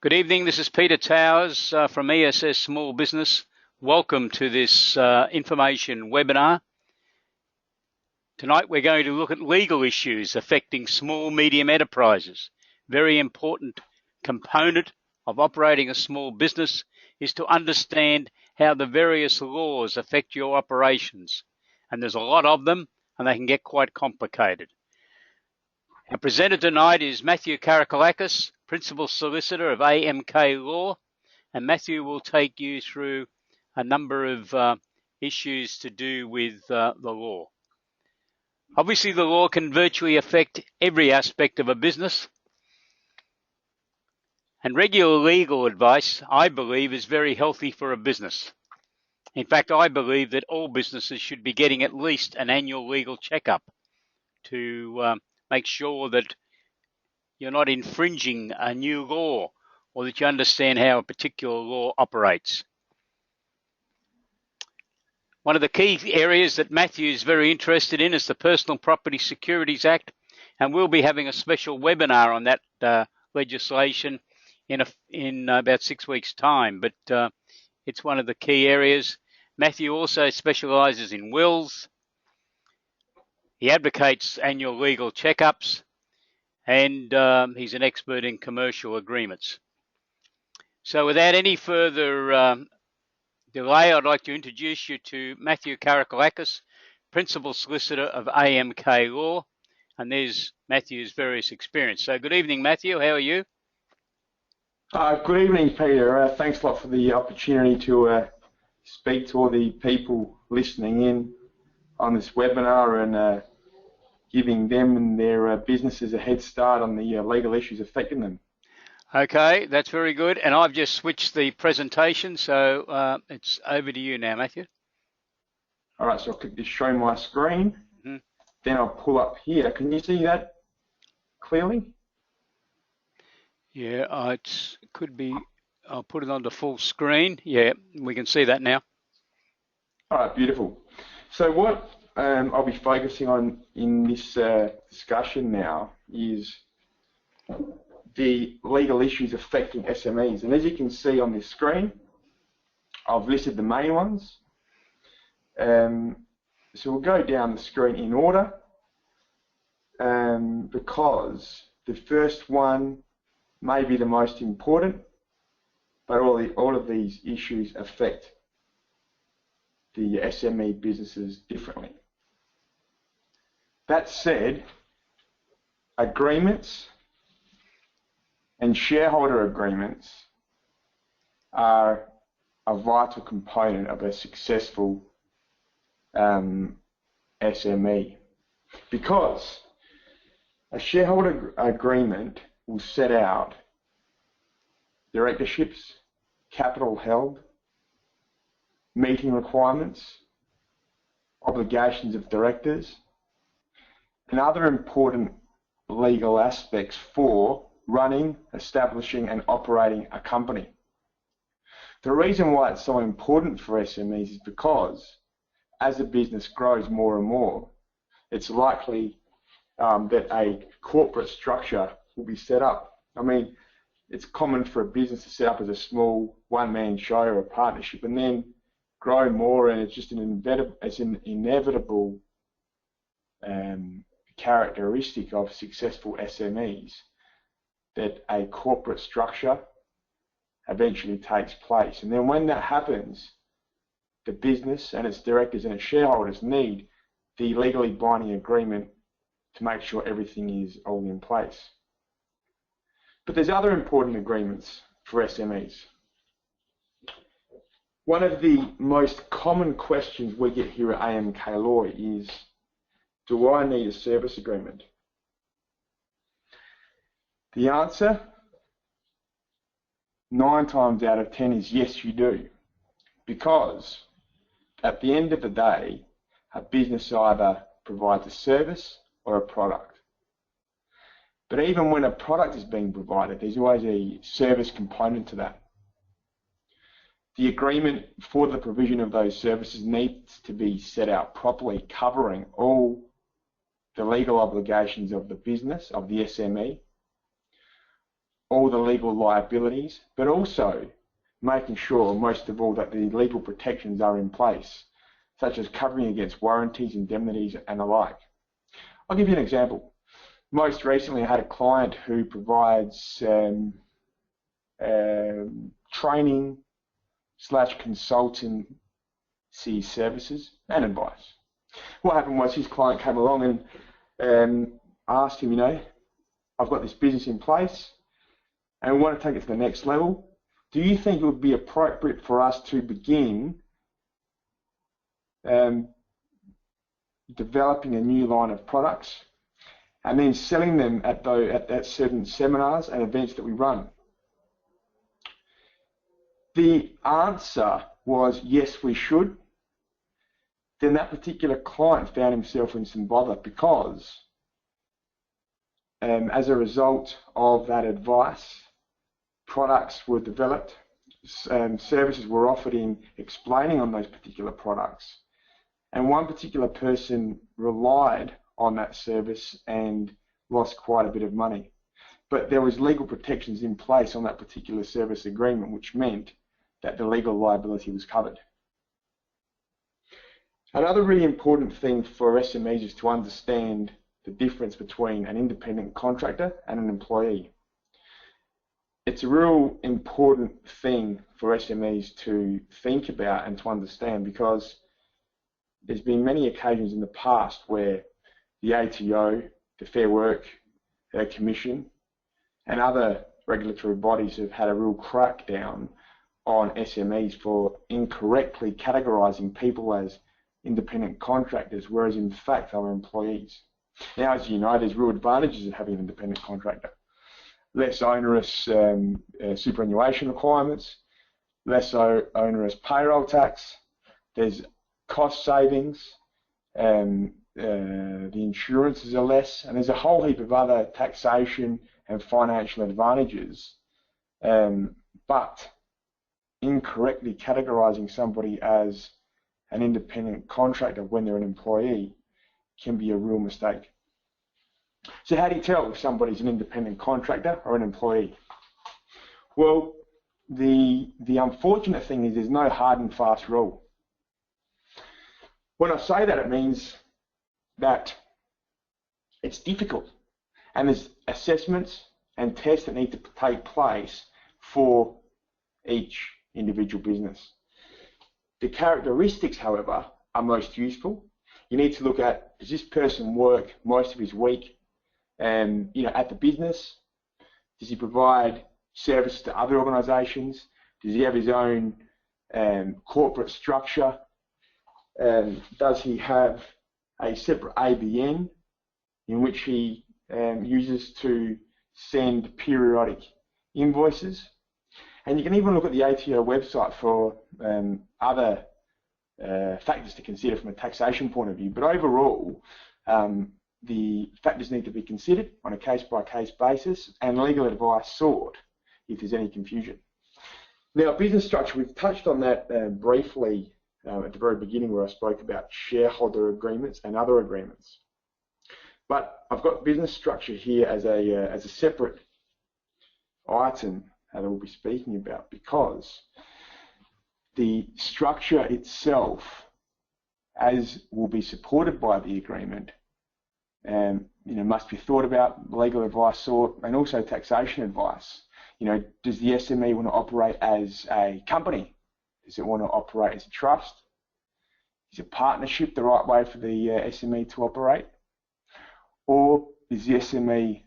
Good evening, this is Peter Towers from ESS Small Business. Welcome to this information webinar. Tonight we're going to look at legal issues affecting small medium enterprises. Very important component of operating a small business is to understand how the various laws affect your operations. And there's a lot of them and they can get quite complicated. Our presenter tonight is Matthew Karakoulakis, Principal Solicitor of AMK Law, and Matthew will take you through a number of issues to do with the law. Obviously, the law can virtually affect every aspect of a business, and regular legal advice, I believe, is very healthy for a business. In fact, I believe that all businesses should be getting at least an annual legal checkup to make sure that you're not infringing a new law or that you understand how a particular law operates. One of the key areas that Matthew is very interested in is the Personal Property Securities Act, and we'll be having a special webinar on that legislation in about 6 weeks' time, but it's one of the key areas. Matthew also specialises in wills. He advocates annual legal checkups, and he's an expert in commercial agreements. So without any further delay, I'd like to introduce you to Matthew Karakoulakis, Principal Solicitor of AMK Law, and there's Matthew's various experience. So good evening, Matthew. How are you? Good evening, Peter. Thanks a lot for the opportunity to speak to all the people listening in on this webinar and giving them and their businesses a head start on the legal issues affecting them. Okay, that's very good. And I've just switched the presentation, so it's over to you now, Matthew. All right, so I'll click this show my screen. Mm-hmm. Then I'll pull up here. Can you see that clearly? Yeah, it could be. I'll put it on the full screen. Yeah, we can see that now. All right, beautiful. So what I'll be focusing on in this discussion now is the legal issues affecting SMEs. And as you can see on this screen, I've listed the main ones. So we'll go down the screen in order because the first one may be the most important, but all of these issues affect the SME businesses differently. That said, agreements and shareholder agreements are a vital component of a successful SME, because a shareholder agreement will set out directorships, capital held, meeting requirements, obligations of directors, and other important legal aspects for running, establishing and operating a company. The reason why it's so important for SMEs is because as the business grows more and more, it's likely that a corporate structure will be set up. I mean, it's common for a business to set up as a small one-man show or a partnership and then grow more, and it's just an inevitable characteristic of successful SMEs that a corporate structure eventually takes place. And then when that happens, the business and its directors and its shareholders need the legally binding agreement to make sure everything is all in place. But there's other important agreements for SMEs. One of the most common questions we get here at AMK Law is, do I need a service agreement? The answer, 9 times out of 10 is yes, you do. Because at the end of the day, a business either provides a service or a product. But even when a product is being provided, there's always a service component to that. The agreement for the provision of those services needs to be set out properly, covering all the legal obligations of the business, of the SME, all the legal liabilities, but also making sure, most of all, that the legal protections are in place, such as covering against warranties, indemnities, and the like. I'll give you an example. Most recently, I had a client who provides training / consultancy services and advice. What happened was his client came along and asked him, I've got this business in place and we want to take it to the next level. Do you think it would be appropriate for us to begin developing a new line of products and then selling them at certain seminars and events that we run? The answer was yes, we should. Then that particular client found himself in some bother because as a result of that advice, products were developed, services were offered in explaining on those particular products, and one particular person relied on that service and lost quite a bit of money. But there was legal protections in place on that particular service agreement, which meant that the legal liability was covered. Another really important thing for SMEs is to understand the difference between an independent contractor and an employee. It's a real important thing for SMEs to think about and to understand, because there's been many occasions in the past where the ATO, the Fair Work Commission, and other regulatory bodies have had a real crackdown on SMEs for incorrectly categorising people as independent contractors, whereas in fact they were employees. Now, as you know, there's real advantages of having an independent contractor. Less onerous superannuation requirements, less onerous payroll tax, there's cost savings, the insurances are less, and there's a whole heap of other taxation and financial advantages. But incorrectly categorising somebody as an independent contractor when they're an employee can be a real mistake. So how do you tell if somebody's an independent contractor or an employee? Well, the unfortunate thing is there's no hard and fast rule. When I say that, it means that it's difficult, and there's assessments and tests that need to take place for each individual business. The characteristics, however, are most useful. You need to look at, does this person work most of his week at the business? Does he provide services to other organisations? Does he have his own corporate structure? Does he have a separate ABN in which he uses to send periodic invoices? And you can even look at the ATO website for other factors to consider from a taxation point of view. But overall, the factors need to be considered on a case-by-case basis and legal advice sought if there's any confusion. Now, business structure, we've touched on that briefly at the very beginning where I spoke about shareholder agreements and other agreements. But I've got business structure here as a separate item that we'll be speaking about, because the structure itself, as will be supported by the agreement, must be thought about, legal advice sought, and also taxation advice. Does the SME want to operate as a company? Does it want to operate as a trust? Is a partnership the right way for the SME to operate? Or is the SME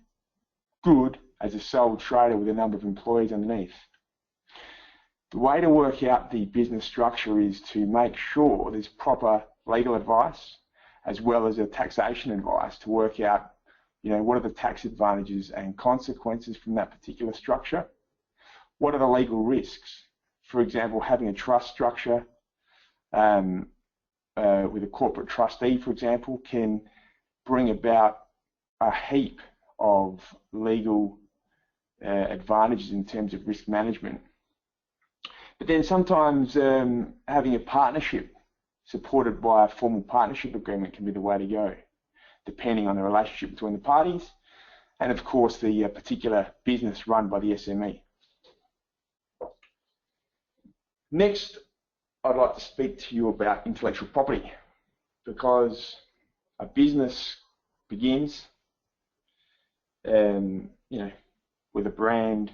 good as a sole trader with a number of employees underneath? The way to work out the business structure is to make sure there's proper legal advice as well as a taxation advice to work out, what are the tax advantages and consequences from that particular structure? What are the legal risks? For example, having a trust structure with a corporate trustee, for example, can bring about a heap of legal advantages in terms of risk management. But then sometimes having a partnership supported by a formal partnership agreement can be the way to go, depending on the relationship between the parties and of course the particular business run by the SME. Next, I'd like to speak to you about intellectual property, because a business begins, with a brand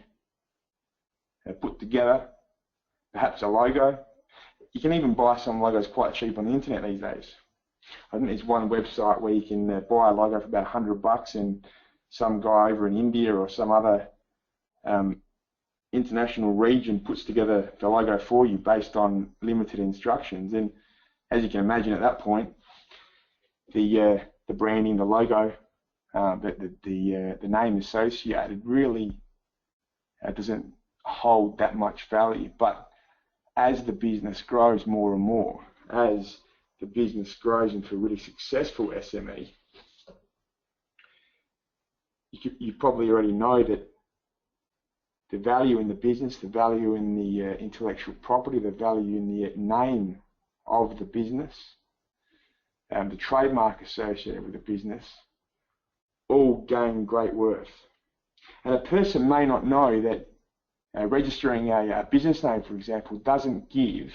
put together, perhaps a logo. You can even buy some logos quite cheap on the internet these days. I think there's one website where you can buy a logo for about $100, and some guy over in India or some other international region puts together the logo for you based on limited instructions. And as you can imagine, at that point, the branding, the logo, the name associated really doesn't hold that much value. But as the business grows more and more, as the business grows into a really successful SME, you probably already know that the value in the business, the value in the intellectual property, the value in the name of the business, the trademark associated with the business, all gain great worth. And a person may not know that registering a business name, for example, doesn't give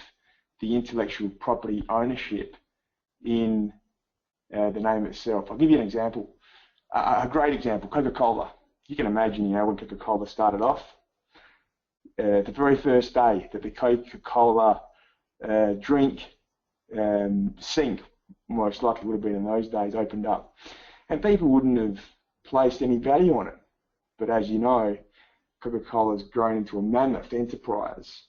the intellectual property ownership in the name itself. I'll give you an example, a great example, Coca-Cola. You can imagine, when Coca-Cola started off, the very first day that the Coca-Cola drink sink, most likely would have been in those days, opened up, and people wouldn't have placed any value on it. But as you know, Coca-Cola has grown into a mammoth enterprise,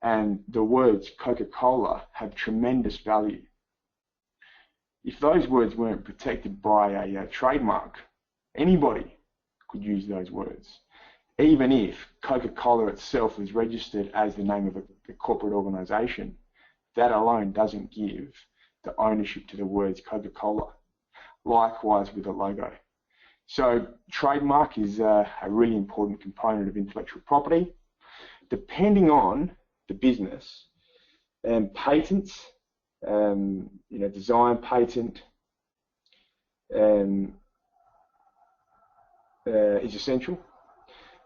and the words Coca-Cola have tremendous value. If those words weren't protected by a trademark, anybody could use those words, even if Coca-Cola itself is registered as the name of a corporate organisation. That alone doesn't give the ownership to the words Coca-Cola. Likewise with a logo. So trademark is a really important component of intellectual property. Depending on the business, patents, design patent is essential.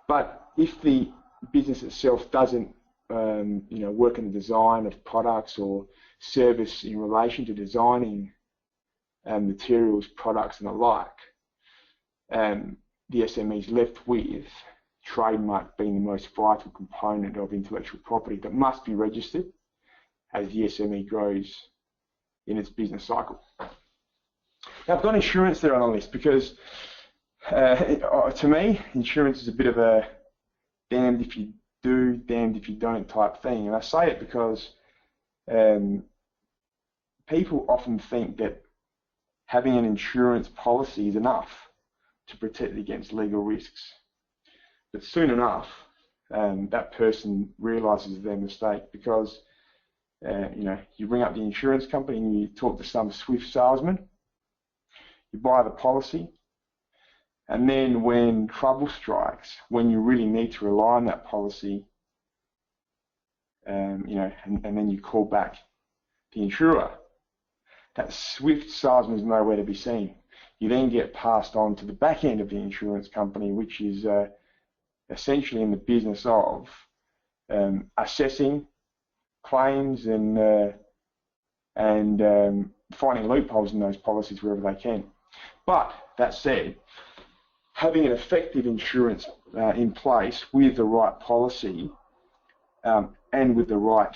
But if the business itself doesn't work in the design of products or service in relation to designing materials, products and the like, the SME is left with trademark being the most vital component of intellectual property that must be registered as the SME grows in its business cycle. Now, I've got insurance there on the list because to me, insurance is a bit of a damned if you do, damned if you don't type thing. And I say it because people often think that having an insurance policy is enough to protect against legal risks. But soon enough, that person realises their mistake, because you ring up the insurance company and you talk to some swift salesman, you buy the policy, and then when trouble strikes, when you really need to rely on that policy, and then you call back the insurer, that swift salesman is nowhere to be seen. You then get passed on to the back end of the insurance company, which is essentially in the business of assessing claims and finding loopholes in those policies wherever they can. But that said, having an effective insurance in place with the right policy and with the right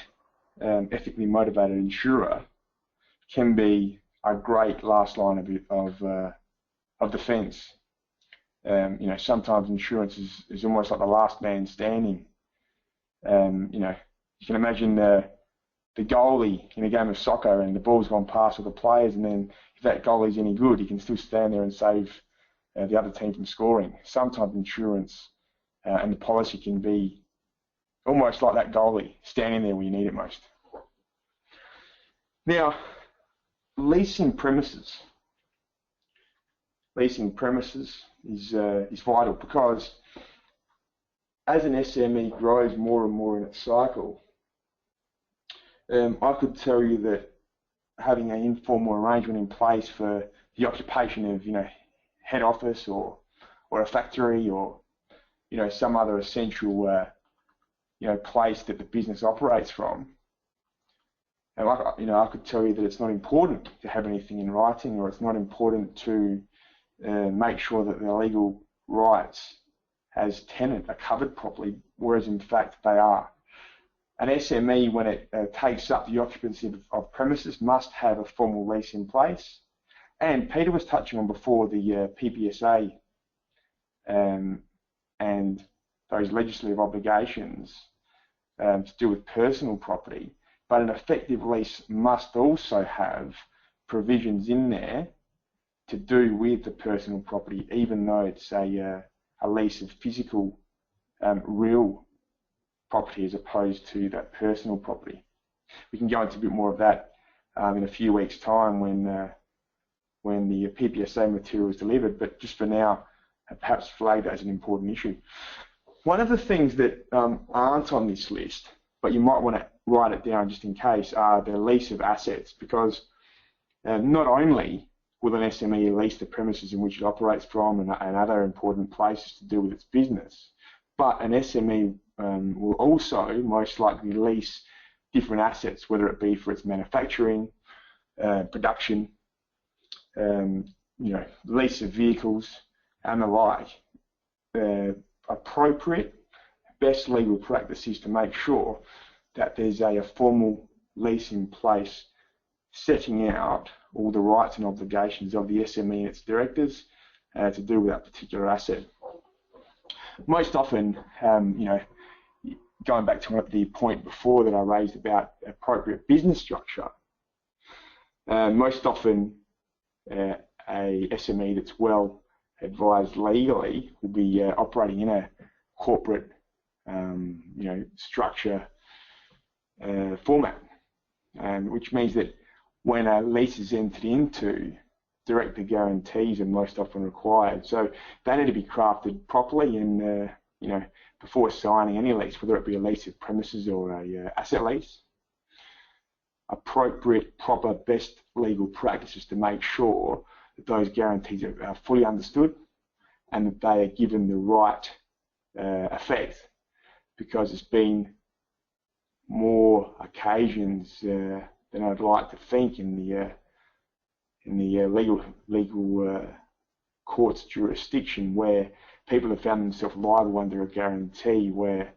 ethically motivated insurer can be a great last line of defence. Sometimes insurance is almost like the last man standing. You can imagine the goalie in a game of soccer and the ball's gone past all the players, and then if that goalie's any good, he can still stand there and save the other team from scoring. Sometimes insurance and the policy can be almost like that goalie standing there when you need it most. Now, leasing premises. Leasing premises is vital, because as an SME grows more and more in its cycle, I could tell you that having an informal arrangement in place for the occupation of, head office or or a factory, or some other essential place that the business operates from. And I could tell you that it's not important to have anything in writing, or it's not important to make sure that the legal rights as tenant are covered properly, whereas in fact they are. An SME, when it takes up the occupancy of premises, must have a formal lease in place. And Peter was touching on before the PPSA and those legislative obligations to do with personal property. But an effective lease must also have provisions in there to do with the personal property, even though it's a lease of physical, real property as opposed to that personal property. We can go into a bit more of that in a few weeks' time when the PPSA material is delivered, but just for now, perhaps flag that as an important issue. One of the things that aren't on this list, but you might want to write it down just in case, are the lease of assets, because not only will an SME lease the premises in which it operates from and other important places to do with its business, but an SME will also most likely lease different assets, whether it be for its manufacturing, production, lease of vehicles and the like. Appropriate, best legal practice is to make sure that there's a formal lease in place setting out all the rights and obligations of the SME and its directors to do with that particular asset. Most often, going back to the point before that I raised about appropriate business structure, most often a SME that's well advised legally will be operating in a corporate structure format, which means that when a lease is entered into, director guarantees are most often required. So they need to be crafted properly, and before signing any lease, whether it be a lease of premises or a asset lease, appropriate, proper, best legal practices to make sure that those guarantees are fully understood and that they are given the right effect, because it's been more occasions than I'd like to think in the legal court's jurisdiction where people have found themselves liable under a guarantee where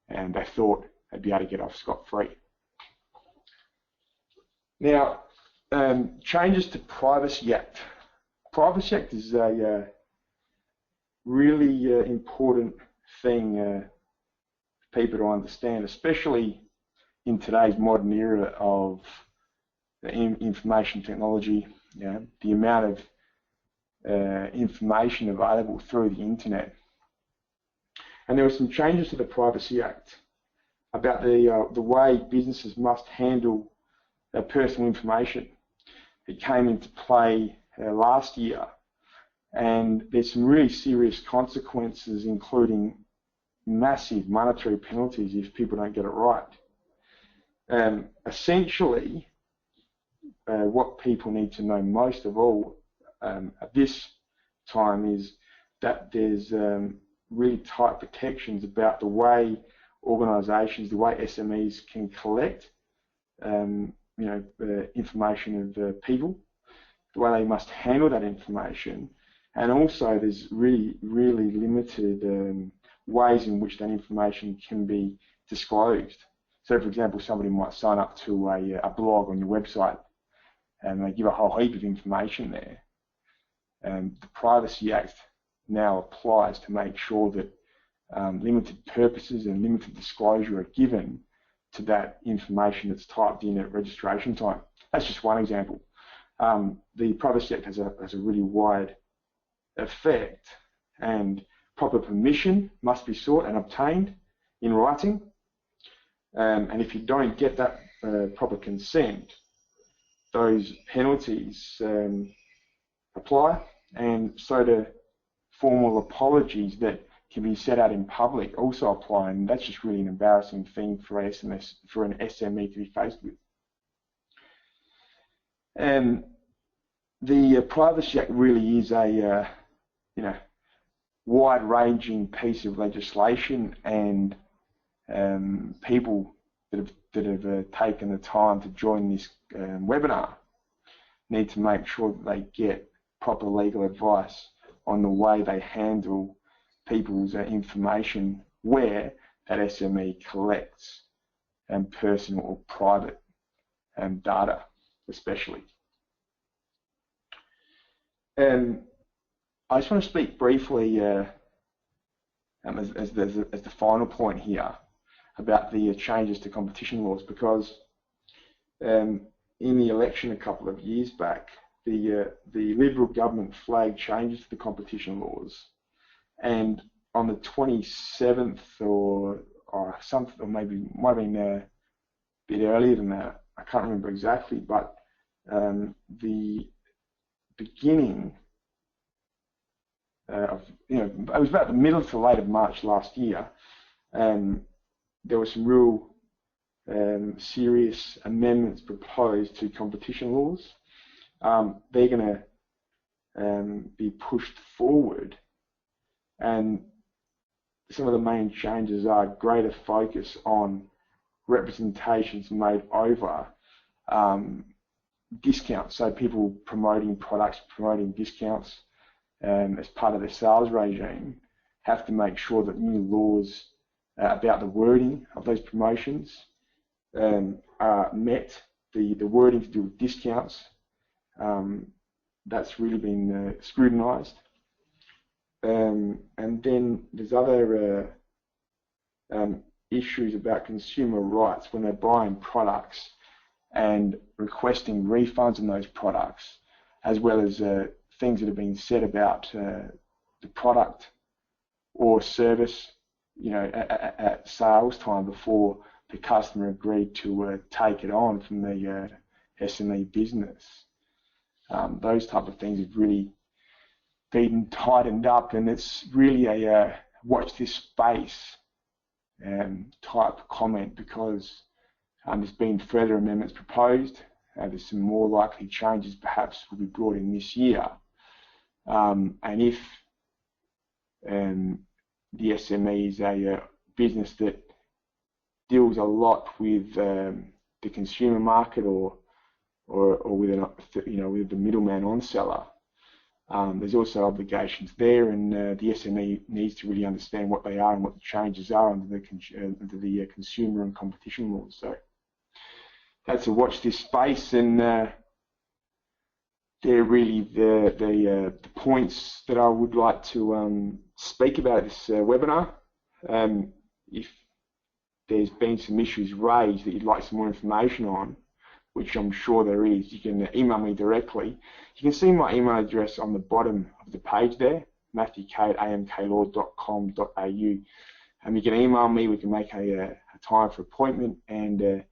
they thought they'd be able to get off scot-free. Now, changes to Privacy Act. Privacy Act is a really important thing for people to understand, especially in today's modern era of information technology. The amount of information available through the internet. And there were some changes to the Privacy Act about the way businesses must handle personal information. It came into play last year, and there's some really serious consequences, including massive monetary penalties if people don't get it right. Essentially, what people need to know most of all at this time is that there's really tight protections about the way organisations, the way SMEs can collect information of people, the way they must handle that information, and also there's really limited ways in which that information can be disclosed. So, for example, somebody might sign up to a blog on your website and they give a whole heap of information there. The Privacy Act now applies to make sure that limited purposes and limited disclosure are given to that information that's typed in at registration time. That's just one example. The Privacy Act has a really wide effect, and proper permission must be sought and obtained in writing. And if you don't get that proper consent, those penalties apply, and so do formal apologies that can be set out in public also apply, and that's just really an embarrassing thing for an SME to be faced with. The Privacy Act really is a wide-ranging piece of legislation, and people that have taken the time to join this webinar need to make sure that they get proper legal advice on the way they handle people's information where that SME collects personal or private data, especially. I just want to speak briefly as the final point here about the changes to competition laws, because in the election a couple of years back, the Liberal government flagged changes to the competition laws, and on the 27th or something, or maybe might have been a bit earlier than that, I can't remember exactly, but the beginning of, it was about the middle to late of March last year, there were some real serious amendments proposed to competition laws. They're going to be pushed forward, and some of the main changes are greater focus on representations made over discounts, so people promoting products, promoting discounts as part of their sales regime have to make sure that new laws about the wording of those promotions are met. The wording to do with discounts, that's really been scrutinised. And then there's other issues about consumer rights when they're buying products and requesting refunds on those products, as well as things that have been said about the product or service, at sales time before the customer agreed to take it on from the SME business. Those type of things have really been tightened up, and it's really a watch this space type comment, because there's been further amendments proposed. There's some more likely changes perhaps will be brought in this year. And if the SME is a business that deals a lot with the consumer market or with with the middleman on seller, there's also obligations there, and the SME needs to really understand what they are and what the changes are under the consumer and competition laws. So that's a watch this space, and they're really the points that I would like to speak about this webinar. If there's been some issues raised that you'd like some more information on, which I'm sure there is, you can email me directly. You can see my email address on the bottom of the page there, matthewk@amklaw.com.au. You can email me, we can make a time for appointment and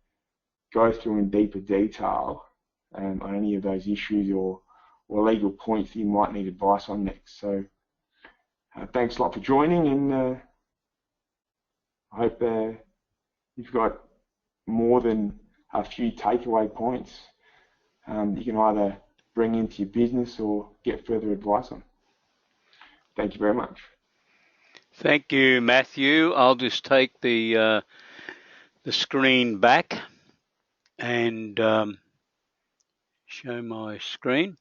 go through in deeper detail on any of those issues or legal points that you might need advice on next. So thanks a lot for joining, and I hope you've got more than a few takeaway points you can either bring into your business or get further advice on. Thank you very much. Thank you, Matthew. I'll just take the screen back and show my screen.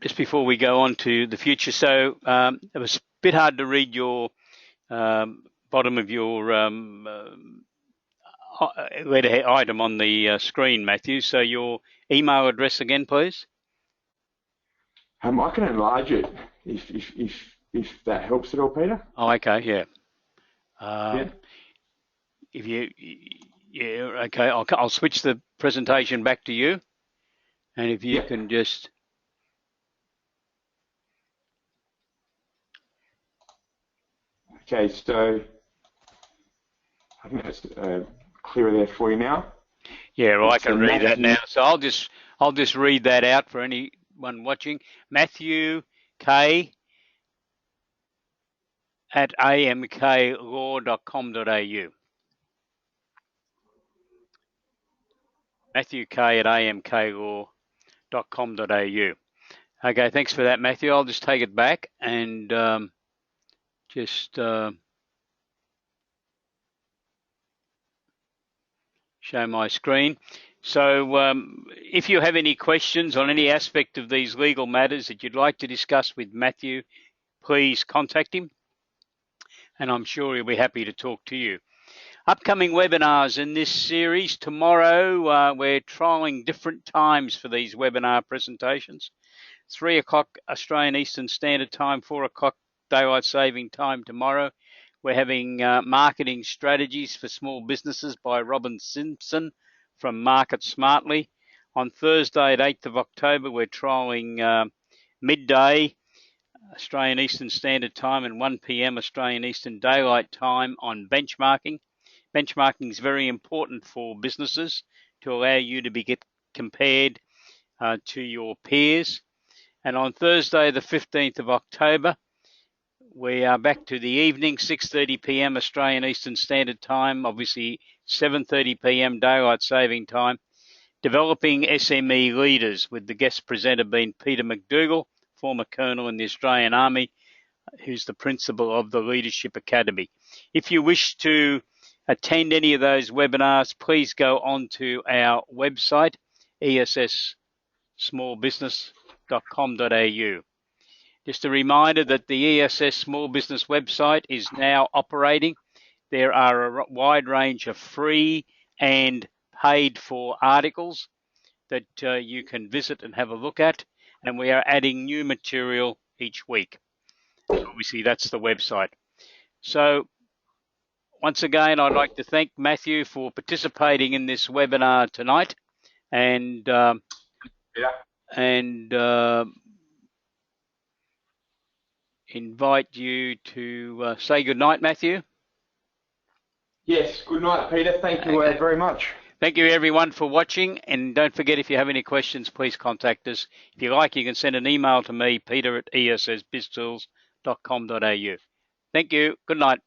Just before we go on to the future, so it was a bit hard to read your bottom of your letterhead item on the screen, Matthew. So your email address again, please. I can enlarge it if that helps at all, Peter. Oh, okay, yeah. Yeah. If you, yeah, okay. I'll switch the presentation back to you, and if you can just. Okay, so I think that's clearer there for you now. Yeah, well, I can read that now. So I'll just read that out for anyone watching. Matthew K at amklaw.com.au. Matthew K at amklaw.com.au. Okay, thanks for that, Matthew. I'll just take it back and just show my screen. So if you have any questions on any aspect of these legal matters that you'd like to discuss with Matthew, please contact him, and I'm sure he'll be happy to talk to you. Upcoming webinars in this series. Tomorrow, we're trialling different times for these webinar presentations. 3 o'clock Australian Eastern Standard Time, 4 o'clock Daylight Saving Time tomorrow. We're having marketing strategies for small businesses by Robin Simpson from Market Smartly. On Thursday, at 8th of October, we're trialling midday Australian Eastern Standard Time and 1 p.m. Australian Eastern Daylight Time on benchmarking. Benchmarking is very important for businesses to allow you to get compared to your peers. And on Thursday, the 15th of October, we are back to the evening, 6:30 p.m. Australian Eastern Standard Time, obviously 7:30 p.m. Daylight Saving Time, developing SME leaders, with the guest presenter being Peter McDougall, former colonel in the Australian Army, who's the principal of the Leadership Academy. If you wish to attend any of those webinars, please go onto our website, esssmallbusiness.com.au. Just a reminder that the ESS Small Business website is now operating. There are a wide range of free and paid for articles that you can visit and have a look at, and we are adding new material each week. Obviously, that's the website. So once again, I'd like to thank Matthew for participating in this webinar tonight, and invite you to say good night, Matthew. Yes, good night, Peter. Thank you very much. Thank you, everyone, for watching. And don't forget, if you have any questions, please contact us. If you like, you can send an email to me, peter@esssbiztools.com.au. Thank you. Good night.